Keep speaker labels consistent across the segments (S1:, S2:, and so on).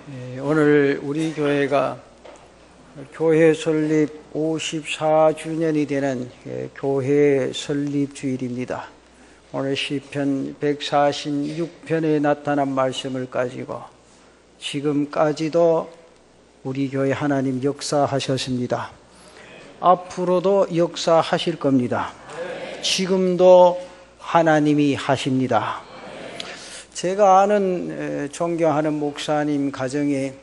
S1: 오늘 우리 교회가 교회 설립 54주년이 되는 교회 설립 주일입니다. 오늘 시편 146편에 나타난 말씀을 가지고 지금까지도 우리 교회 하나님 역사하셨습니다. 앞으로도 역사하실 겁니다. 지금도 하나님이 하십니다. 제가 아는 존경하는 목사님 가정에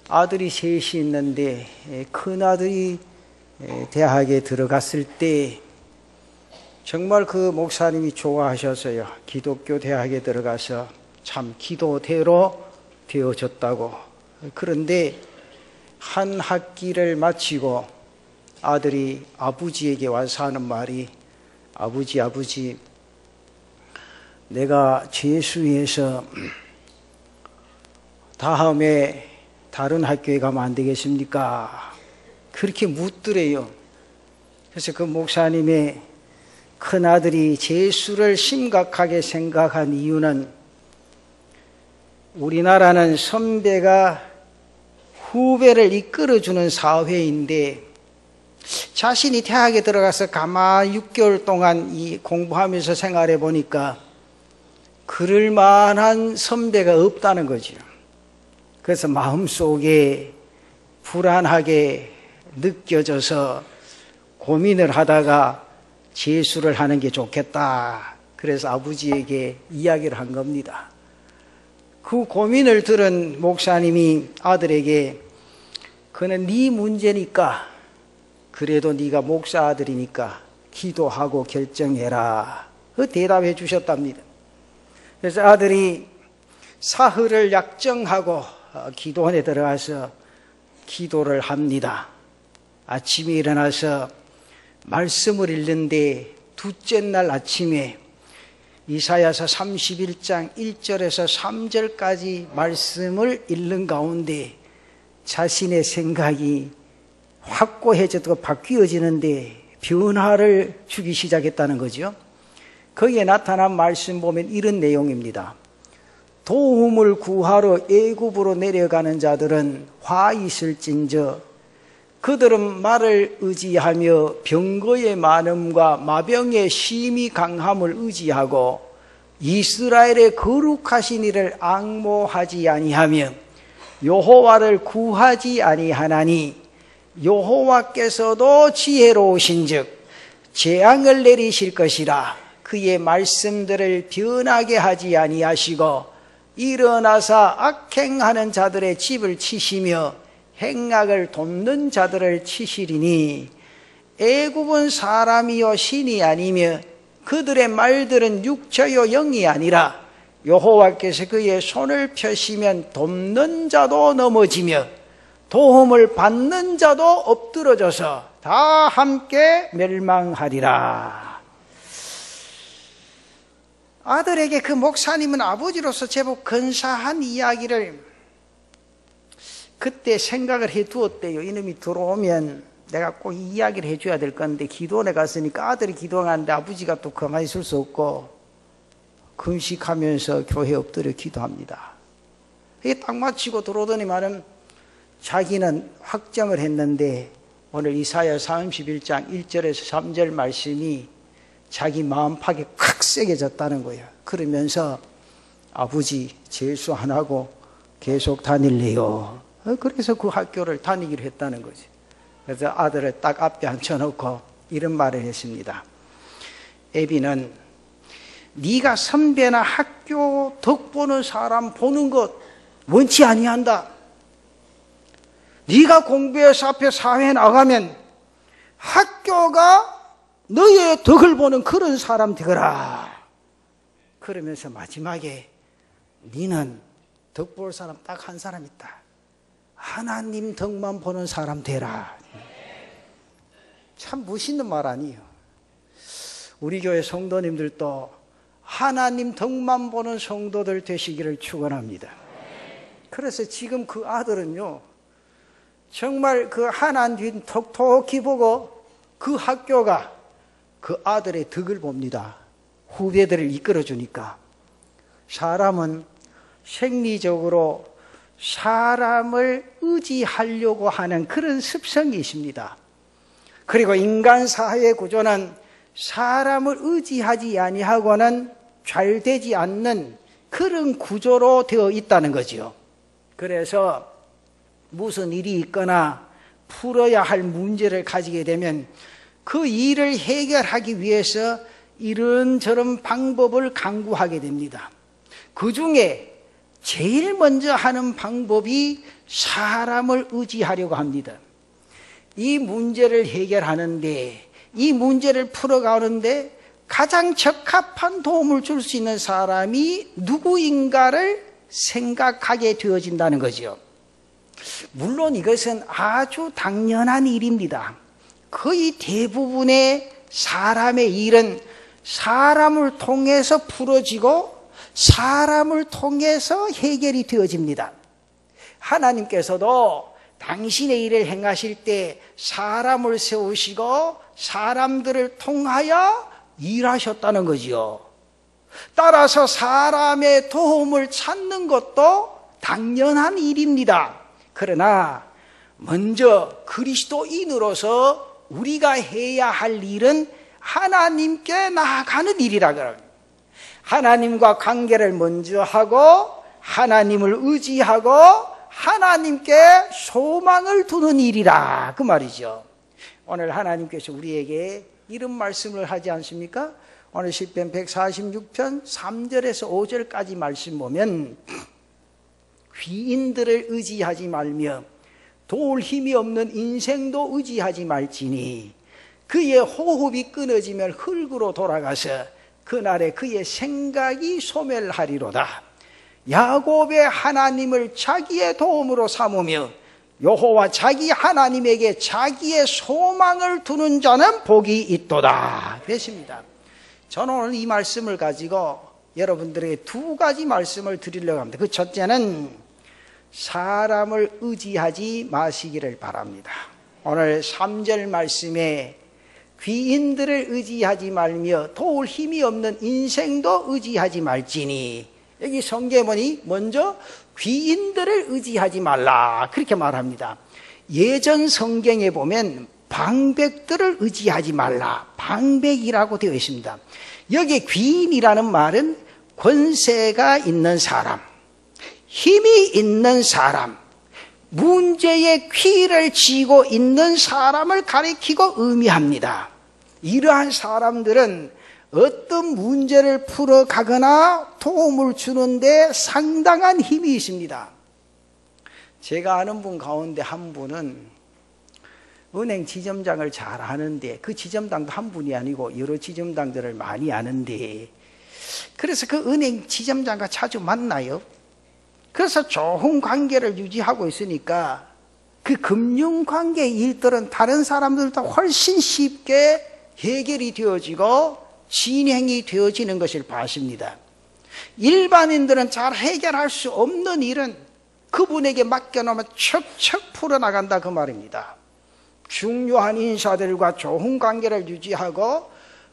S1: 아들이 셋이 있는데 큰아들이 대학에 들어갔을 때 정말 그 목사님이 좋아하셔서요. 기독교 대학에 들어가서 참 기도대로 되어졌다고. 그런데 한 학기를 마치고 아들이 아버지에게 와서 하는 말이 아버지 내가 재수해서 다음에 다른 학교에 가면 안 되겠습니까? 그렇게 묻더래요. 그래서 그 목사님의 큰아들이 재수를 심각하게 생각한 이유는 우리나라는 선배가 후배를 이끌어주는 사회인데 자신이 대학에 들어가서 가만히 6개월 동안 공부하면서 생활해 보니까 그럴 만한 선배가 없다는 거죠. 그래서 마음속에 불안하게 느껴져서 고민을 하다가 재수를 하는 게 좋겠다. 그래서 아버지에게 이야기를 한 겁니다. 그 고민을 들은 목사님이 아들에게 그는 네 문제니까 그래도 네가 목사 아들이니까 기도하고 결정해라. 그 대답해 주셨답니다. 그래서 아들이 사흘을 약정하고 기도원에 들어가서 기도를 합니다. 아침에 일어나서 말씀을 읽는데 둘째 날 아침에 이사야서 31장 1절에서 3절까지 말씀을 읽는 가운데 자신의 생각이 확고해졌고 바뀌어지는데 변화를 주기 시작했다는 거죠. 거기에 나타난 말씀 보면 이런 내용입니다. 도움을 구하러 애굽으로 내려가는 자들은 화 있을진저 그들은 말을 의지하며 병거의 많음과 마병의 심히 강함을 의지하고 이스라엘의 거룩하신 이를 앙모하지 아니하며 여호와를 구하지 아니하나니 여호와께서도 지혜로우신즉 재앙을 내리실 것이라. 그의 말씀들을 변하게 하지 아니하시고 일어나사 악행하는 자들의 집을 치시며 행악을 돕는 자들을 치시리니 애굽은 사람이요 신이 아니며 그들의 말들은 육체요 영이 아니라 여호와께서 그의 손을 펴시면 돕는 자도 넘어지며 도움을 받는 자도 엎드러져서 다 함께 멸망하리라. 아들에게 그 목사님은 아버지로서 제법 근사한 이야기를 그때 생각을 해 두었대요. 이놈이 들어오면 내가 꼭 이 이야기를 해줘야 될 건데 기도원에 갔으니까 아들이 기도하는데 아버지가 또 가만히 있을 수 없고 금식하면서 교회에 엎드려 기도합니다. 이게 딱 마치고 들어오더니만은 자기는 확정을 했는데 오늘 이사야 31장 1절에서 3절 말씀이 자기 마음팍에 콱 새겨졌다는 거예요. 그러면서 아버지 재수 안 하고 계속 다닐래요. 그래서 그 학교를 다니기로 했다는 거지. 그래서 아들을 딱 앞에 앉혀놓고 이런 말을 했습니다. 애비는 네가 선배나 학교 덕 보는 사람 보는 것 원치 아니한다. 네가 공부해서 앞에 사회에 나가면 학교가 너의 덕을 보는 그런 사람 되거라. 그러면서 마지막에 너는 덕 볼 사람 딱 한 사람 있다. 하나님 덕만 보는 사람 되라. 참 멋있는 말 아니에요. 우리 교회 성도님들도 하나님 덕만 보는 성도들 되시기를 축원합니다. 그래서 지금 그 아들은요 정말 그 하나님 톡톡히 보고 그 학교가 그 아들의 덕을 봅니다. 후배들을 이끌어 주니까. 사람은 생리적으로 사람을 의지하려고 하는 그런 습성이 있습니다. 그리고 인간 사회 구조는 사람을 의지하지 아니하고는 잘 되지 않는 그런 구조로 되어 있다는 거지요. 그래서 무슨 일이 있거나 풀어야 할 문제를 가지게 되면 그 일을 해결하기 위해서 이런저런 방법을 강구하게 됩니다. 그 중에 제일 먼저 하는 방법이 사람을 의지하려고 합니다. 이 문제를 해결하는데, 이 문제를 풀어가는데 가장 적합한 도움을 줄 수 있는 사람이 누구인가를 생각하게 되어진다는 거죠. 물론 이것은 아주 당연한 일입니다. 거의 대부분의 사람의 일은 사람을 통해서 풀어지고 사람을 통해서 해결이 되어집니다. 하나님께서도 당신의 일을 행하실 때 사람을 세우시고 사람들을 통하여 일하셨다는 거지요. 따라서 사람의 도움을 찾는 것도 당연한 일입니다. 그러나 먼저 그리스도인으로서 우리가 해야 할 일은 하나님께 나아가는 일이라 그럽니다. 하나님과 관계를 먼저 하고 하나님을 의지하고 하나님께 소망을 두는 일이라 그 말이죠. 오늘 하나님께서 우리에게 이런 말씀을 하지 않습니까? 오늘 시편 146편 3절에서 5절까지 말씀 보면 귀인들을 의지하지 말며 도울 힘이 없는 인생도 의지하지 말지니 그의 호흡이 끊어지면 흙으로 돌아가서 그날에 그의 생각이 소멸하리로다. 야곱의 하나님을 자기의 도움으로 삼으며 여호와 자기 하나님에게 자기의 소망을 두는 자는 복이 있도다 그랬습니다. 저는 오늘 이 말씀을 가지고 여러분들에게 두 가지 말씀을 드리려고 합니다. 그 첫째는 사람을 의지하지 마시기를 바랍니다. 오늘 3절 말씀에 귀인들을 의지하지 말며 도울 힘이 없는 인생도 의지하지 말지니, 여기 성경에 먼저 귀인들을 의지하지 말라 그렇게 말합니다. 예전 성경에 보면 방백들을 의지하지 말라, 방백이라고 되어 있습니다. 여기 귀인이라는 말은 권세가 있는 사람, 힘이 있는 사람, 문제의 귀를 쥐고 있는 사람을 가리키고 의미합니다. 이러한 사람들은 어떤 문제를 풀어가거나 도움을 주는데 상당한 힘이 있습니다. 제가 아는 분 가운데 한 분은 은행 지점장을 잘 아는데, 그 지점장도 한 분이 아니고 여러 지점장들을 많이 아는데, 그래서 그 은행 지점장과 자주 만나요. 그래서 좋은 관계를 유지하고 있으니까 그 금융관계 일들은 다른 사람들보다 훨씬 쉽게 해결이 되어지고 진행이 되어지는 것을 봤습니다. 일반인들은 잘 해결할 수 없는 일은 그분에게 맡겨놓으면 척척 풀어나간다 그 말입니다. 중요한 인사들과 좋은 관계를 유지하고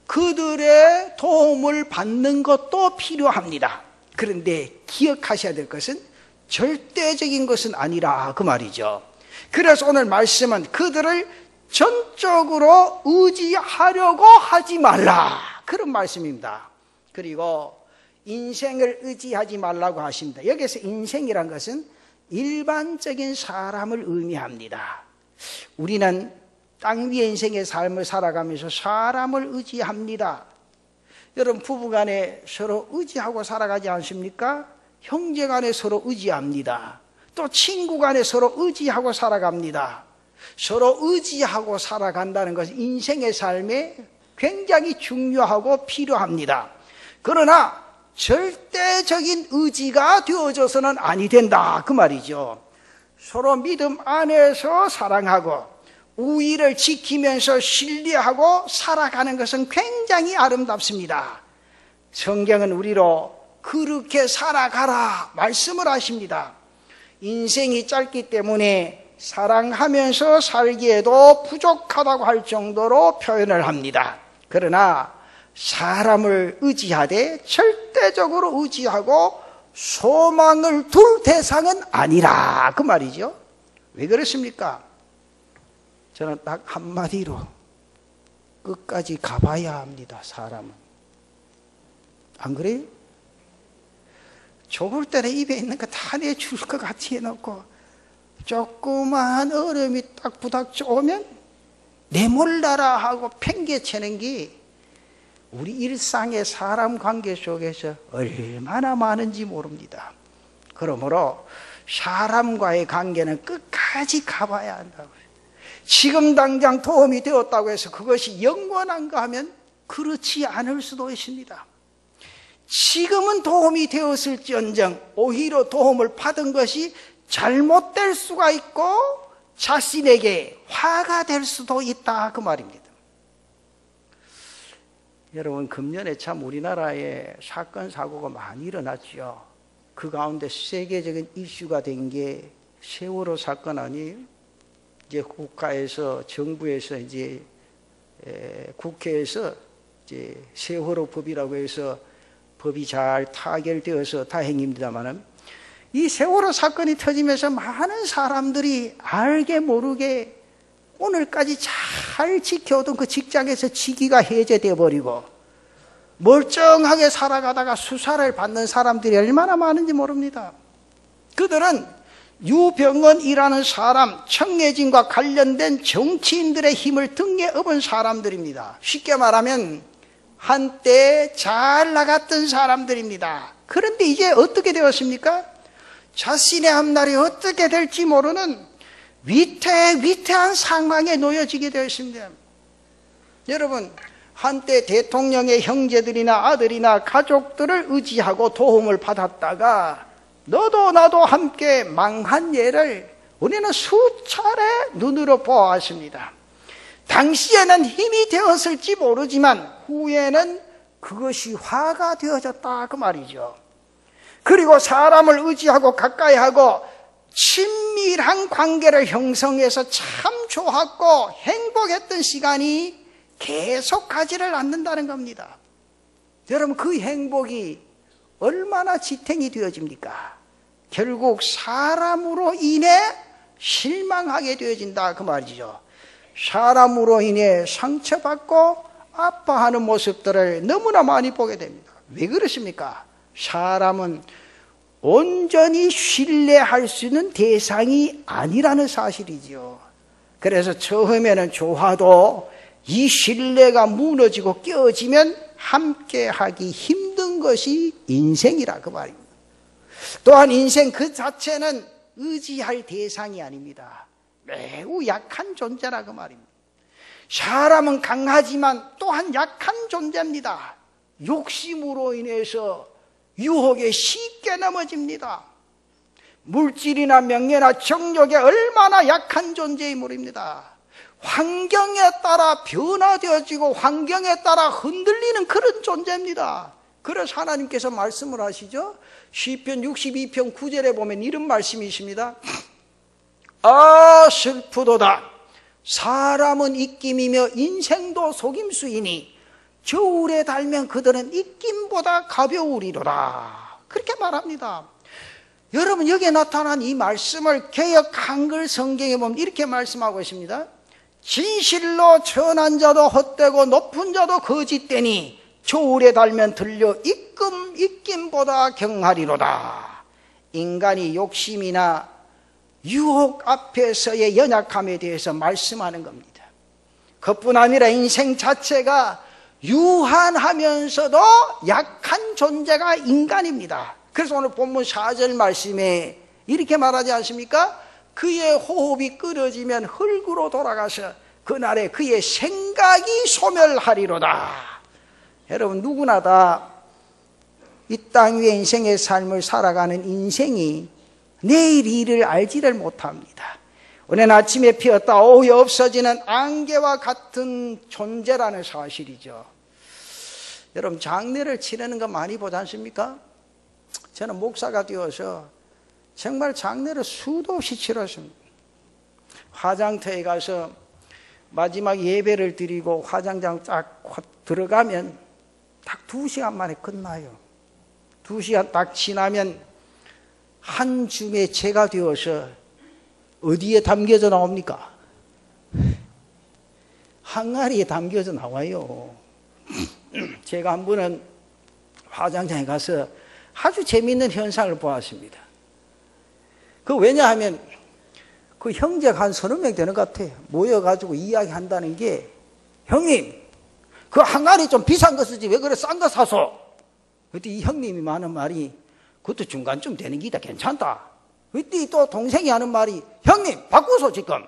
S1: 그들의 도움을 받는 것도 필요합니다. 그런데 기억하셔야 될 것은 절대적인 것은 아니라 그 말이죠. 그래서 오늘 말씀은 그들을 전적으로 의지하려고 하지 말라 그런 말씀입니다. 그리고 인생을 의지하지 말라고 하십니다. 여기서 인생이란 것은 일반적인 사람을 의미합니다. 우리는 땅 위의 인생의 삶을 살아가면서 사람을 의지합니다. 여러분 부부간에 서로 의지하고 살아가지 않습니까? 형제간에 서로 의지합니다. 또 친구간에 서로 의지하고 살아갑니다. 서로 의지하고 살아간다는 것은 인생의 삶에 굉장히 중요하고 필요합니다. 그러나 절대적인 의지가 되어져서는 아니 된다 그 말이죠. 서로 믿음 안에서 사랑하고 우위를 지키면서 신뢰하고 살아가는 것은 굉장히 아름답습니다. 성경은 우리로 그렇게 살아가라 말씀을 하십니다. 인생이 짧기 때문에 사랑하면서 살기에도 부족하다고 할 정도로 표현을 합니다. 그러나 사람을 의지하되 절대적으로 의지하고 소망을 둘 대상은 아니라 그 말이죠. 왜 그렇습니까? 저는 딱 한마디로 끝까지 가봐야 합니다. 사람은. 안 그래요? 좋을 때는 입에 있는 거 다 내줄 것 같이 해놓고 조그마한 얼음이 딱 부닥쳐 오면 내 몰라라 하고 팽개치는 게 우리 일상의 사람 관계 속에서 얼마나 많은지 모릅니다. 그러므로 사람과의 관계는 끝까지 가봐야 한다고요. 지금 당장 도움이 되었다고 해서 그것이 영원한가 하면 그렇지 않을 수도 있습니다. 지금은 도움이 되었을지언정 오히려 도움을 받은 것이 잘못될 수가 있고 자신에게 화가 될 수도 있다 그 말입니다. 여러분, 금년에 참 우리나라에 사건 사고가 많이 일어났죠. 그 가운데 세계적인 이슈가 된 게 세월호 사건 아니에요? 이제 국가에서, 정부에서 이제 국회에서 이제 세월호 법이라고 해서 법이 잘 타결되어서 다행입니다만은 이 세월호 사건이 터지면서 많은 사람들이 알게 모르게 오늘까지 잘 지켜오던 그 직장에서 직위가 해제되어 버리고 멀쩡하게 살아가다가 수사를 받는 사람들이 얼마나 많은지 모릅니다. 그들은 유병언이라는 사람, 청해진과 관련된 정치인들의 힘을 등에 업은 사람들입니다. 쉽게 말하면 한때 잘 나갔던 사람들입니다. 그런데 이제 어떻게 되었습니까? 자신의 앞날이 어떻게 될지 모르는 위태한 상황에 놓여지게 되었습니다. 여러분, 한때 대통령의 형제들이나 아들이나 가족들을 의지하고 도움을 받았다가 너도 나도 함께 망한 예를 우리는 수차례 눈으로 보았습니다. 당시에는 힘이 되었을지 모르지만 후에는 그것이 화가 되어졌다 그 말이죠. 그리고 사람을 의지하고 가까이하고 친밀한 관계를 형성해서 참 좋았고 행복했던 시간이 계속 가지를 않는다는 겁니다. 여러분, 그 행복이 얼마나 지탱이 되어집니까? 결국 사람으로 인해 실망하게 되어진다 그 말이죠. 사람으로 인해 상처받고 아파하는 모습들을 너무나 많이 보게 됩니다. 왜 그렇습니까? 사람은 온전히 신뢰할 수 있는 대상이 아니라는 사실이죠. 그래서 처음에는 좋아도 이 신뢰가 무너지고 깨어지면 함께하기 힘든 것이 인생이라 그 말입니다. 또한 인생 그 자체는 의지할 대상이 아닙니다. 매우 약한 존재라 그 말입니다. 사람은 강하지만 또한 약한 존재입니다. 욕심으로 인해서 유혹에 쉽게 넘어집니다. 물질이나 명예나 정욕에 얼마나 약한 존재인 모릅니다. 환경에 따라 변화되어지고 환경에 따라 흔들리는 그런 존재입니다. 그래서 하나님께서 말씀을 하시죠. 시편 62편 9절에 보면 이런 말씀이 있습니다. 아 슬프도다. 사람은 입김이며 인생도 속임수이니 저울에 달면 그들은 입김보다 가벼우리로다. 그렇게 말합니다. 여러분, 여기에 나타난 이 말씀을 개역 한글 성경에 보면 이렇게 말씀하고 있습니다. 진실로 천한 자도 헛되고 높은 자도 거짓되니 저울에 달면 들려 입김보다 경하리로다. 인간이 욕심이나 유혹 앞에서의 연약함에 대해서 말씀하는 겁니다. 그뿐 아니라 인생 자체가 유한하면서도 약한 존재가 인간입니다. 그래서 오늘 본문 4절 말씀에 이렇게 말하지 않습니까? 그의 호흡이 끊어지면 흙으로 돌아가서 그날에 그의 생각이 소멸하리로다. 여러분, 누구나 다 이 땅 위에 인생의 삶을 살아가는 인생이 내일 일을 알지를 못합니다. 오늘 아침에 피었다 오후에 없어지는 안개와 같은 존재라는 사실이죠. 여러분, 장례를 치르는 거 많이 보지 않습니까? 저는 목사가 되어서 정말 장례를 수도 없이 치렀습니다. 화장터에 가서 마지막 예배를 드리고 화장장 딱 들어가면 딱 2시간 만에 끝나요. 2시간 딱 지나면 한 줌의 재가 되어서 어디에 담겨져 나옵니까? 항아리에 담겨져 나와요. 제가 한 번은 화장장에 가서 아주 재미있는 현상을 보았습니다. 왜냐하면 그 형제가 한 30명 되는 것 같아요. 모여가지고 이야기한다는 게, 형님, 그 항아리 좀 비싼 거 쓰지 왜 그래 싼 거 사소? 그때 이 형님이 하는 말이, 그것도 중간쯤 되는 기다 괜찮다. 그때 또 동생이 하는 말이, 형님 바꾸소 지금.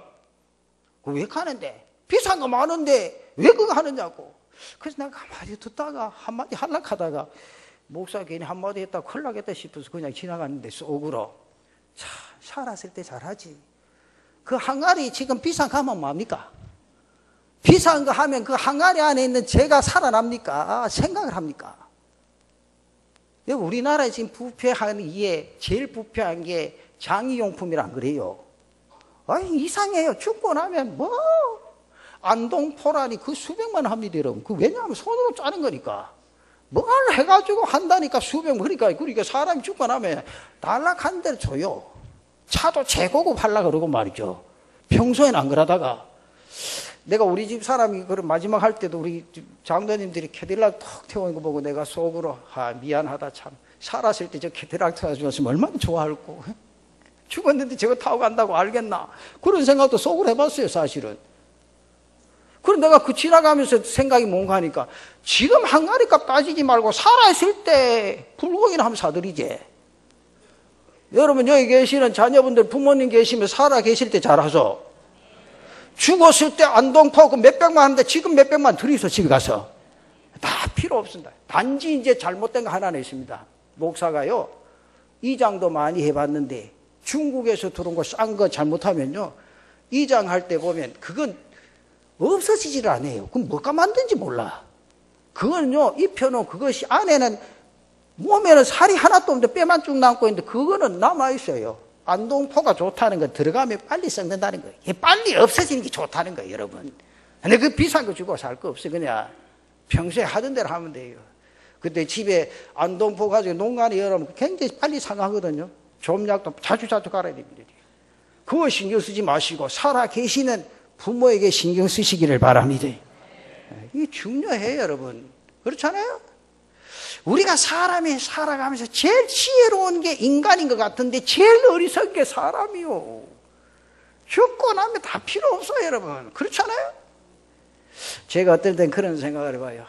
S1: 왜 가는데? 비싼 거 많은데 왜 그거 하느냐고. 그래서 내가 한마디 듣다가 한마디 하려고 하다가 목사 괜히 한마디 했다고 큰일 나겠다 싶어서 그냥 지나갔는데 속으로, 자, 살았을 때 잘하지. 그 항아리 지금 비싼 거 하면 뭐합니까? 비싼 거 하면 그 항아리 안에 있는 재가 살아납니까? 생각을 합니까? 우리나라에 지금 부패한 이에 제일 부패한 게 장의용품이란 그래요. 아니, 이상해요. 죽고 나면 뭐 안동포라니 그 수백만 합니다, 여러분. 왜냐하면 손으로 짜는 거니까. 뭘 해가지고 한다니까 그러니까 사람이 죽고 나면 날락한 대로 줘요. 차도 최고급 하려고 그러고 말이죠. 평소에는 안 그러다가. 내가 우리 집 사람이 그런 마지막 할 때도 우리 장로님들이 캐딜락 턱 태우는 거 보고 내가 속으로, 미안하다 참. 살았을 때 저 캐딜락 타주었으면 얼마나 좋아할고. 죽었는데 저거 타고 간다고 알겠나. 그런 생각도 속으로 해봤어요, 사실은. 그럼 내가 지나가면서 생각이 뭔가 하니까, 지금 항아리값 따지지 말고 살아있을 때 불고기나 한번 사드리지. 여러분, 여기 계시는 자녀분들 부모님 계시면 살아 계실 때 잘하소. 죽었을 때 안동포 그 몇백만 하는데 지금 몇백만 들이소, 집에 가서. 다 필요 없습니다. 단지 이제 잘못된 거 하나는 있습니다. 목사가요, 이장도 많이 해봤는데 중국에서 들어온 거 싼 거 잘못하면요, 이장할 때 보면 그건 없어지질 않아요. 그럼 뭐가 만든지 몰라. 그건요, 입혀놓은 그것이 안에는, 몸에는 살이 하나도 없는데 뼈만 쭉 남고 있는데 그거는 남아있어요. 안동포가 좋다는 건 들어가면 빨리 썩는다는 거예요. 빨리 없어지는 게 좋다는 거예요, 여러분. 근데 그 비싼 거 주고 살 거 없어요. 그냥 평소에 하던 대로 하면 돼요. 그때 집에 안동포 가지고 농간에 열으면 굉장히 빨리 상하거든요. 좀약도 자주 갈아야 됩니다. 그거 신경 쓰지 마시고 살아 계시는 부모에게 신경 쓰시기를 바랍니다. 이게 중요해요, 여러분. 그렇잖아요? 우리가 사람이 살아가면서 제일 지혜로운 게 인간인 것 같은데 제일 어리석은 게 사람이요. 죽고 나면 다 필요 없어요, 여러분. 그렇잖아요? 제가 어떨 땐 그런 생각을 해봐요.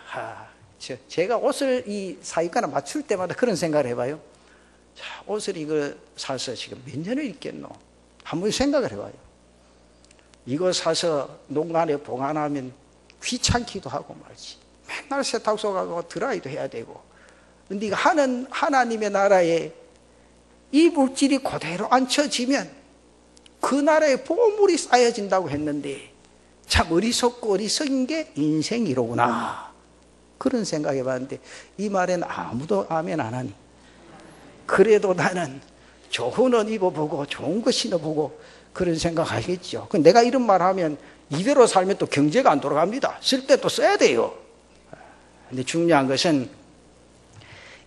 S1: 제가 옷을 이 사입가나 맞출 때마다 그런 생각을 해봐요. 자, 옷을 이거 사서 지금 몇 년을 입겠노? 한번 생각을 해봐요. 이거 사서 농간에 보관하면 귀찮기도 하고 말지. 맨날 세탁소 가고 드라이도 해야 되고. 근데 이거 하나님의 나라에 이 물질이 그대로 앉혀지면 그 나라에 보물이 쌓여진다고 했는데 참 어리석고 어리석은 게 인생이로구나. 그런 생각해 봤는데 이 말에는 아무도 아멘 안 하니. 그래도 나는 좋은 옷 입어보고 좋은 거 신어보고 그런 생각 하겠죠. 내가 이런 말 하면 이대로 살면 또 경제가 안 돌아갑니다. 쓸 때 또 써야 돼요. 근데 중요한 것은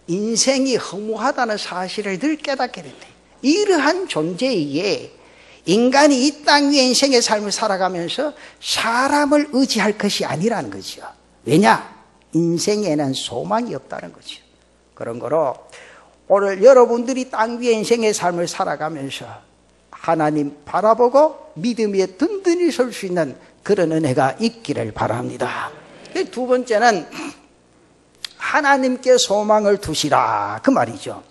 S1: 인생이 허무하다는 사실을 늘 깨닫게 된다. 이러한 존재이기에 인간이 이 땅 위에 인생의 삶을 살아가면서 사람을 의지할 것이 아니라는 거죠. 왜냐? 인생에는 소망이 없다는 거죠. 그런 거로 오늘 여러분들이 땅 위에 인생의 삶을 살아가면서 하나님 바라보고 믿음 위에 든든히 설 수 있는 그런 은혜가 있기를 바랍니다. 두 번째는 하나님께 소망을 두시라, 그 말이죠.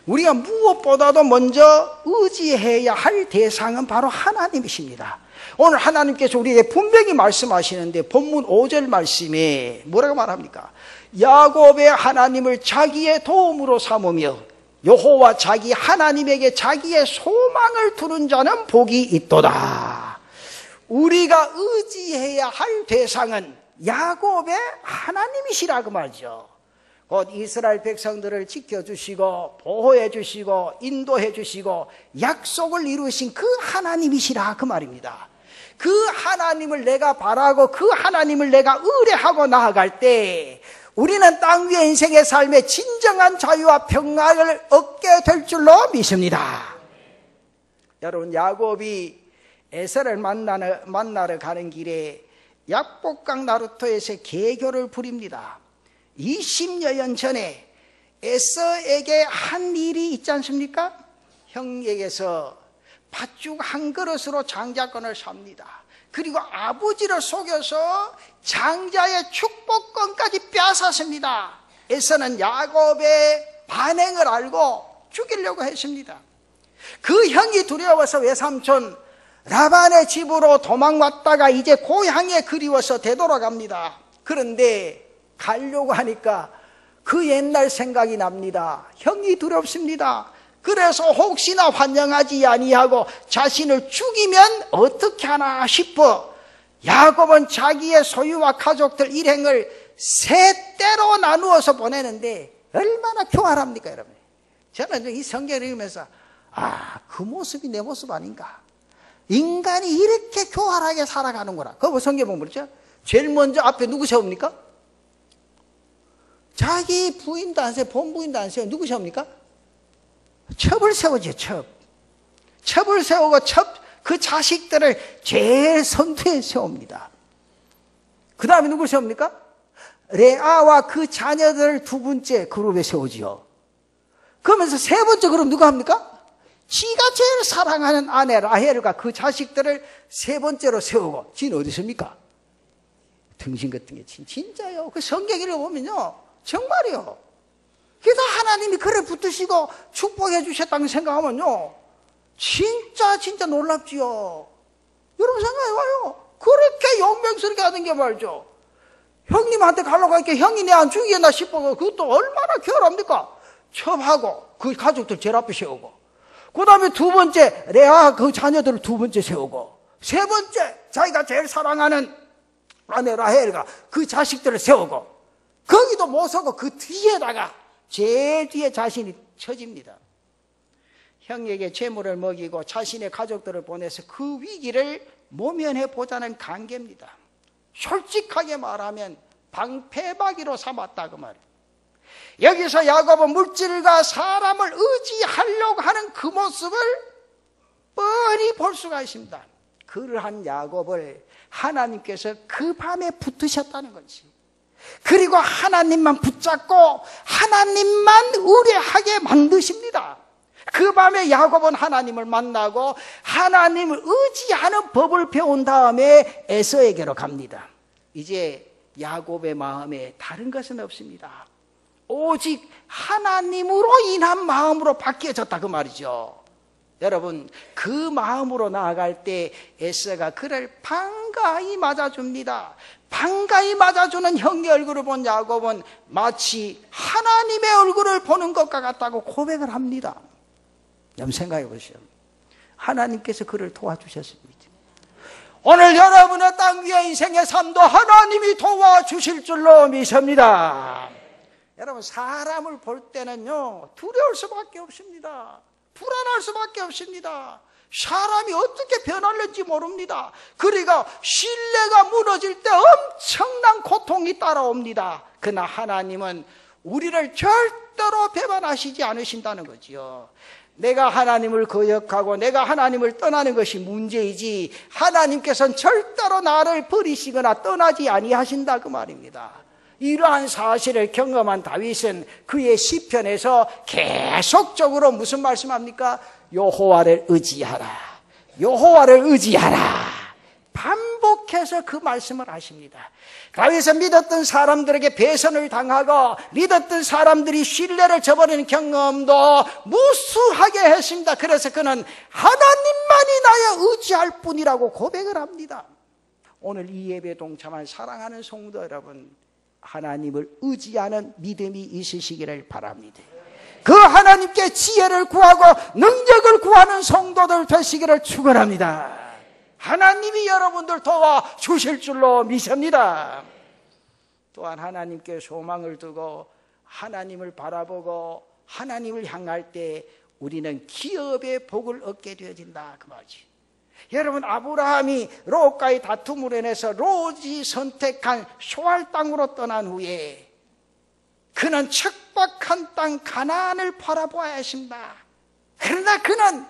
S1: 우리가 무엇보다도 먼저 의지해야 할 대상은 바로 하나님이십니다. 오늘 하나님께서 우리에게 분명히 말씀하시는데 본문 5절 말씀에 뭐라고 말합니까? 야곱의 하나님을 자기의 도움으로 삼으며 여호와 자기 하나님에게 자기의 소망을 두는 자는 복이 있도다. 우리가 의지해야 할 대상은 야곱의 하나님이시라, 그 말이죠. 곧 이스라엘 백성들을 지켜주시고 보호해주시고 인도해주시고 약속을 이루신 그 하나님이시라, 그 말입니다. 그 하나님을 내가 바라고 그 하나님을 내가 의뢰하고 나아갈 때 우리는 땅 위의 인생의 삶에 진정한 자유와 평안을 얻게 될 줄로 믿습니다. 여러분, 야곱이 에서를 만나러 가는 길에 약복강 나루터에서 계교를 부립니다. 20여 년 전에 에서에게 한 일이 있지 않습니까? 형에게서 팥죽 한 그릇으로 장자권을 삽니다. 그리고 아버지를 속여서 장자의 축복권까지 빼앗았습니다. 에서는 야곱의 반행을 알고 죽이려고 했습니다. 그 형이 두려워서 외삼촌 라반의 집으로 도망왔다가 이제 고향에 그리워서 되돌아갑니다. 그런데 가려고 하니까 그 옛날 생각이 납니다. 형이 두렵습니다. 그래서 혹시나 환영하지 아니하고 자신을 죽이면 어떻게 하나 싶어 야곱은 자기의 소유와 가족들 일행을 세 때로 나누어서 보내는데 얼마나 교활합니까, 여러분? 저는 이 성경을 읽으면서 그 모습이 내 모습 아닌가? 인간이 이렇게 교활하게 살아가는구나. 그거 성경 보면 그렇죠? 제일 먼저 앞에 누구 세웁니까? 자기 부인도 안 세워, 본부인도 안 세워. 누구 세웁니까? 첩을 세우죠, 첩. 첩을 세우고 그 자식들을 제일 선두에 세웁니다. 그 다음에 누굴 세웁니까? 레아와 그 자녀들을 두 번째 그룹에 세우지요. 그러면서 세 번째 그룹 누가 합니까? 지가 제일 사랑하는 아내 라헬과 그 자식들을 세 번째로 세우고, 지는 어디 있습니까? 등신 같은 게 진짜요. 그 성경 읽어보면요, 정말이요. 그래서 하나님이 그래 붙으시고 축복해 주셨다는 생각하면요, 진짜 놀랍지요. 여러분 생각해봐요. 그렇게 용맹스럽게 하는 게 말이죠. 형님한테 가려고 하니까 형이 내 안 죽이겠나 싶어서 그것도 얼마나 결합니까? 첩하고 그 가족들 제일 앞에 세우고, 그 다음에 두 번째 레아 그 자녀들을 두 번째 세우고, 세 번째 자기가 제일 사랑하는 아내 라헬과 그 자식들을 세우고, 거기도 못 서고 그 뒤에다가 제일 뒤에 자신이 처집니다. 형에게 재물을 먹이고 자신의 가족들을 보내서 그 위기를 모면해 보자는 관계입니다. 솔직하게 말하면 방패박이로 삼았다 그 말이에요. 여기서 야곱은 물질과 사람을 의지하려고 하는 그 모습을 뻔히 볼 수가 있습니다. 그러한 야곱을 하나님께서 그 밤에 붙으셨다는 거지. 그리고 하나님만 붙잡고 하나님만 의뢰하게 만드십니다. 그 밤에 야곱은 하나님을 만나고 하나님을 의지하는 법을 배운 다음에 에서에게로 갑니다. 이제 야곱의 마음에 다른 것은 없습니다. 오직 하나님으로 인한 마음으로 바뀌어졌다 그 말이죠. 여러분, 그 마음으로 나아갈 때 에서가 그를 반가이 맞아줍니다. 반가이 맞아주는 형의 얼굴을 본 야곱은 마치 하나님의 얼굴을 보는 것과 같다고 고백을 합니다. 여러분 생각해 보시오. 하나님께서 그를 도와주셨습니다. 오늘 여러분의 땅 위의 인생의 삶도 하나님이 도와주실 줄로 믿습니다. 여러분, 사람을 볼 때는요, 두려울 수밖에 없습니다. 불안할 수밖에 없습니다. 사람이 어떻게 변할는지 모릅니다. 그리고 신뢰가 무너질 때 엄청난 고통이 따라옵니다. 그러나 하나님은 우리를 절대로 배반하시지 않으신다는 거지요. 내가 하나님을 거역하고 내가 하나님을 떠나는 것이 문제이지 하나님께서는 절대로 나를 버리시거나 떠나지 아니하신다 그 말입니다. 이러한 사실을 경험한 다윗은 그의 시편에서 계속적으로 무슨 말씀합니까? 여호와를 의지하라, 여호와를 의지하라, 반복해서 그 말씀을 하십니다. 다윗은 믿었던 사람들에게 배선을 당하고 믿었던 사람들이 신뢰를 저버리는 경험도 무수하게 했습니다. 그래서 그는 하나님만이 나의 의지할 뿐이라고 고백을 합니다. 오늘 이 예배에 동참한 사랑하는 성도 여러분, 하나님을 의지하는 믿음이 있으시기를 바랍니다. 그 하나님께 지혜를 구하고 능력을 구하는 성도들 되시기를 축원합니다. 하나님이 여러분들 도와주실 줄로 믿습니다. 또한 하나님께 소망을 두고 하나님을 바라보고 하나님을 향할 때 우리는 기업의 복을 얻게 되어진다 그 말이지. 여러분, 아브라함이 롯과의 다툼으로 인해서 롯이 선택한 소알 땅으로 떠난 후에 그는 척박한 땅 가나안을 바라보아야 했습니다. 그러나 그는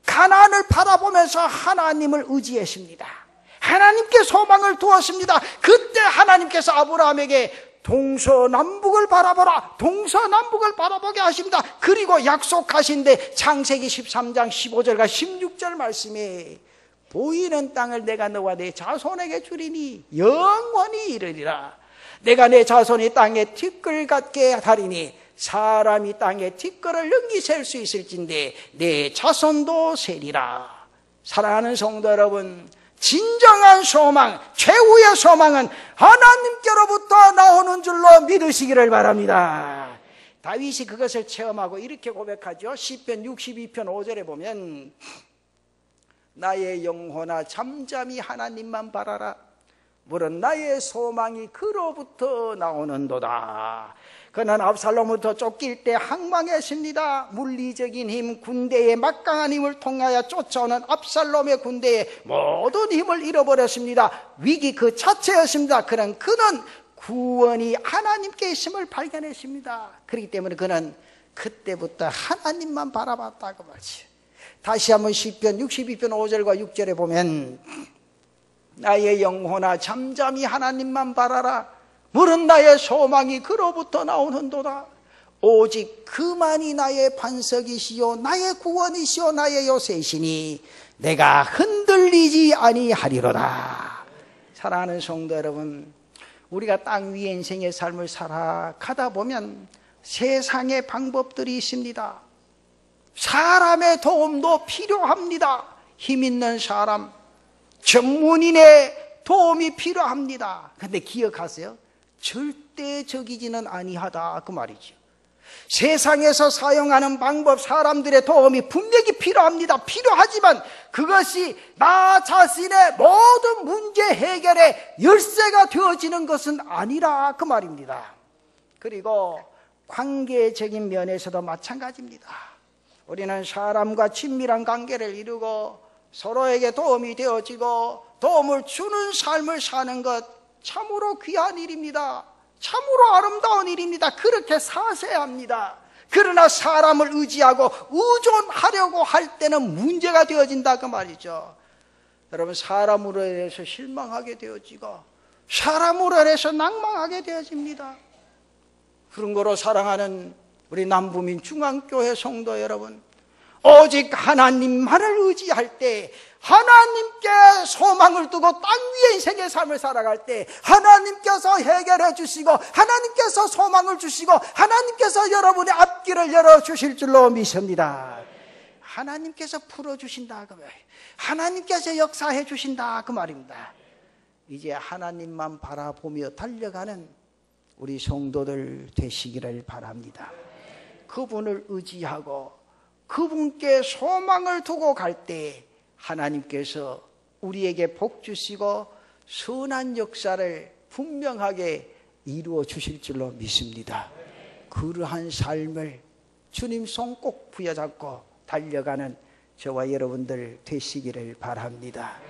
S1: 가나안을 바라보면서 하나님을 의지했습니다. 하나님께 소망을 두었습니다. 그때 하나님께서 아브라함에게 동서남북을 바라보라, 동서남북을 바라보게 하십니다. 그리고 약속하신데 창세기 13장 15절과 16절 말씀에 보이는 땅을 내가 너와 내 자손에게 주리니 영원히 이르리라. 내가 내 자손이 땅에 티끌 같게 하리니 사람이 땅에 티끌을 능히 셀 수 있을진데 내 자손도 세리라. 사랑하는 성도 여러분, 진정한 소망, 최후의 소망은 하나님께로부터 나오는 줄로 믿으시기를 바랍니다. 다윗이 그것을 체험하고 이렇게 고백하죠. 시편 62편 5절에 보면 나의 영혼아 잠잠히 하나님만 바라라. 물은 나의 소망이 그로부터 나오는도다. 그는 압살롬부터 쫓길 때 항망했습니다. 물리적인 힘, 군대의 막강한 힘을 통하여 쫓아오는 압살롬의 군대의 모든 힘을 잃어버렸습니다. 위기 그 자체였습니다. 그는 구원이 하나님께 있음을 발견했습니다. 그렇기 때문에 그는 그때부터 하나님만 바라봤다고 말이죠. 다시 한번 시편 62편 5절과 6절에 보면 나의 영혼아 잠잠히 하나님만 바라라. 물은 나의 소망이 그로부터 나오는도다. 오직 그만이 나의 반석이시요 나의 구원이시요 나의 요새시니 내가 흔들리지 아니하리로다. 사랑하는 성도 여러분, 우리가 땅 위의 인생의 삶을 살아가다 보면 세상의 방법들이 있습니다. 사람의 도움도 필요합니다. 힘 있는 사람, 전문인의 도움이 필요합니다. 그런데 기억하세요. 절대적이지는 아니하다 그 말이죠. 세상에서 사용하는 방법, 사람들의 도움이 분명히 필요합니다. 필요하지만 그것이 나 자신의 모든 문제 해결의 열쇠가 되어지는 것은 아니라 그 말입니다. 그리고 관계적인 면에서도 마찬가지입니다. 우리는 사람과 친밀한 관계를 이루고 서로에게 도움이 되어지고 도움을 주는 삶을 사는 것 참으로 귀한 일입니다. 참으로 아름다운 일입니다. 그렇게 사셔야 합니다. 그러나 사람을 의지하고 의존하려고 할 때는 문제가 되어진다 그 말이죠. 여러분, 사람으로 인해서 실망하게 되어지고 사람으로 인해서 낭망하게 되어집니다. 그런 거로 사랑하는 우리 남부민 중앙교회 성도 여러분, 오직 하나님만을 의지할 때, 하나님께 소망을 두고 땅 위의 인생의 삶을 살아갈 때 하나님께서 해결해 주시고 하나님께서 소망을 주시고 하나님께서 여러분의 앞길을 열어주실 줄로 믿습니다. 하나님께서 풀어주신다 그 말이에요. 하나님께서 역사해 주신다 그 말입니다. 이제 하나님만 바라보며 달려가는 우리 성도들 되시기를 바랍니다. 그분을 의지하고 그분께 소망을 두고 갈 때 하나님께서 우리에게 복 주시고 선한 역사를 분명하게 이루어 주실 줄로 믿습니다. 그러한 삶을 주님 손 꼭 부여잡고 달려가는 저와 여러분들 되시기를 바랍니다.